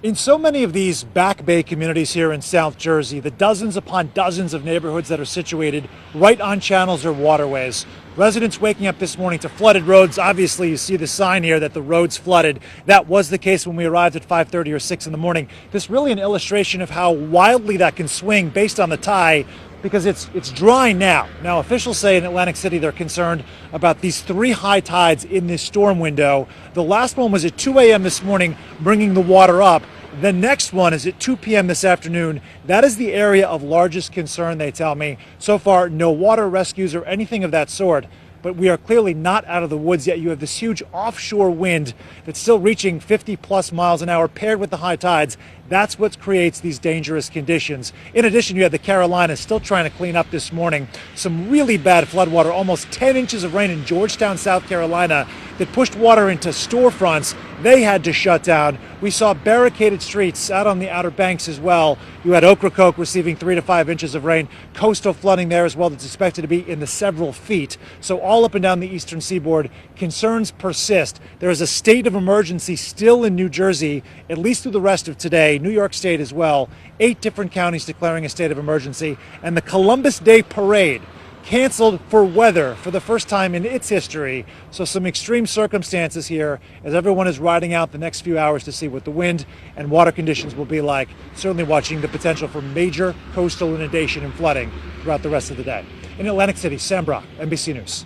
In so many of these back bay communities here in South Jersey, the dozens upon dozens of neighborhoods that are situated right on channels or waterways, residents waking up this morning to flooded roads. Obviously, you see the sign here that the road's flooded. That was the case when we arrived at 5:30 or 6 in the morning. This really an illustration of how wildly that can swing based on the tide, because it's dry now. Now, officials say in Atlantic City they're concerned about these three high tides in this storm window. The last one was at 2 a.m. this morning, bringing the water up. The next one is at 2 p.m. this afternoon. That is the area of largest concern, they tell me. So far, no water rescues or anything of that sort. But we are clearly not out of the woods yet. You have this huge offshore wind that's still reaching 50 plus miles an hour paired with the high tides. That's what creates these dangerous conditions. In addition, you have the Carolinas still trying to clean up this morning. Some really bad floodwater, almost 10 inches of rain in Georgetown, South Carolina, that pushed water into storefronts. They had to shut down. We saw barricaded streets out on the Outer Banks as well. You had Ocracoke receiving 3 to 5 inches of rain. Coastal flooding there as well that's expected to be in the several feet. So all up and down the eastern seaboard, concerns persist. There is a state of emergency still in New Jersey, at least through the rest of today. New York State as well. 8 different counties declaring a state of emergency. And the Columbus Day Parade canceled for weather for the first time in its history. So some extreme circumstances here as everyone is riding out the next few hours to see what the wind and water conditions will be like. Certainly watching the potential for major coastal inundation and flooding throughout the rest of the day. In Atlantic City, Sam Brock, NBC News.